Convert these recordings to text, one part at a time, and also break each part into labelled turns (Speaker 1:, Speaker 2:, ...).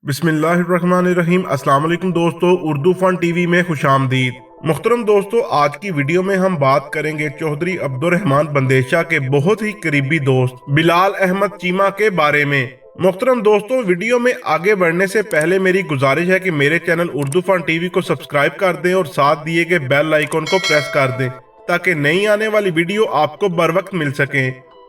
Speaker 1: बिस्मिल्लाहिर्रहमानिर्रहीम। अस्सलाम वालेकुम दोस्तों, उर्दू फन टीवी में खुशामदीद। मुख्तरम दोस्तों, आज की वीडियो में हम बात करेंगे चौधरी अब्दुल रहमान बंदेशा के बहुत ही करीबी दोस्त बिलाल अहमद चीमा के बारे में। मुख्तरम दोस्तों, वीडियो में आगे बढ़ने से पहले मेरी गुजारिश है कि मेरे चैनल उर्दू फन टीवी को सब्सक्राइब कर दें और साथ दिए गए बेल आइकन को प्रेस कर दें ताकि नई आने वाली वीडियो आपको बर वक्त मिल सके।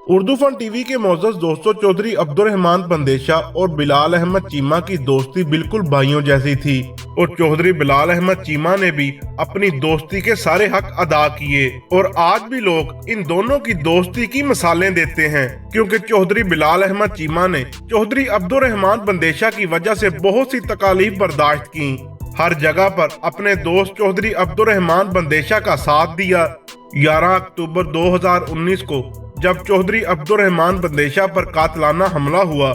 Speaker 1: उर्दू फन टीवी के मोअज़्ज़ज़ दोस्तों, चौधरी अब्दुल रहमान बंदेशा और बिलाल अहमद चीमा की दोस्ती बिल्कुल भाइयों जैसी थी और चौधरी बिलाल अहमद चीमा ने भी अपनी दोस्ती के सारे हक अदा किए और आज भी लोग इन दोनों की दोस्ती की मिसालें देते हैं, क्योंकि चौधरी बिलाल अहमद चीमा ने चौधरी अब्दुल रहमान बंदेशा की वजह से बहुत सी तकालीफ बर्दाश्त की। हर जगह पर अपने दोस्त चौधरी अब्दुल रहमान बंदेशा का साथ दिया। 11 अक्टूबर 2019 को जब चौधरी अब्दुल रहमान बंदेशा पर कातलाना हमला हुआ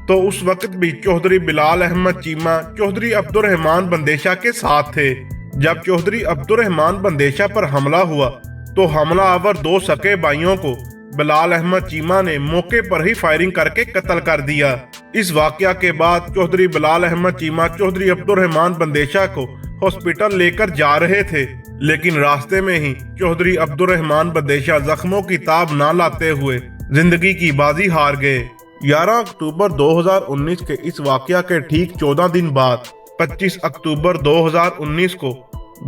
Speaker 1: तो उस वक्त भी चौधरी बिलाल अहमद चीमा चौधरी अब्दुल रहमान बंदेशा के साथ थे। जब चौधरी अब्दुल रहमान बंदेशा पर हमला हुआ तो हमलावर दो सके भाइयों को बिलाल अहमद चीमा ने मौके पर ही फायरिंग करके कत्ल कर दिया। इस वाकया के बाद चौधरी बिलाल अहमद चीमा चौधरी अब्दुल रहमान बंदेशा को हॉस्पिटल लेकर जा रहे थे, लेकिन रास्ते में ही चौधरी अब्दुल रहमान बंदेशा जख्मों की ताब ना लाते हुए जिंदगी की बाजी हार गए। 11 अक्टूबर 2019 के इस वाकया के ठीक 14 दिन बाद 25 अक्टूबर 2019 को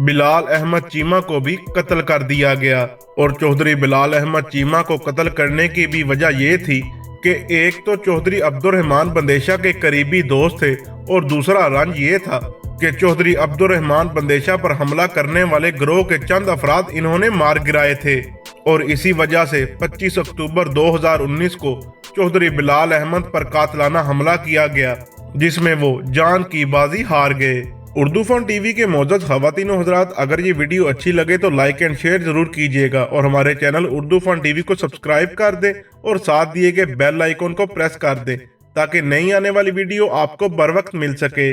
Speaker 1: बिलाल अहमद चीमा को भी कत्ल कर दिया गया। और चौधरी बिलाल अहमद चीमा को कत्ल करने की भी वजह ये थी कि एक तो चौधरी अब्दुल रहमान बंदेशा के करीबी दोस्त थे और दूसरा रंज ये था कि चौधरी अब्दुल रहमान बंदेशा पर हमला करने वाले गिरोह के चंद अफराद इन्होंने मार गिराए थे। और इसी वजह से 25 अक्टूबर 2019 को चौधरी बिलाल अहमद पर कातलाना हमला किया गया, जिसमें वो जान की बाजी हार गए। उर्दू फन टीवी के मोअज़्ज़ज़ ख़वातीन व हज़रात, अगर ये वीडियो अच्छी लगे तो लाइक एंड शेयर जरूर कीजिएगा और हमारे चैनल उर्दू फन टीवी को सब्सक्राइब कर दें और साथ दिए गए बेल आइकन को प्रेस कर दें ताकि नई आने वाली वीडियो आपको बर वक्त मिल सके।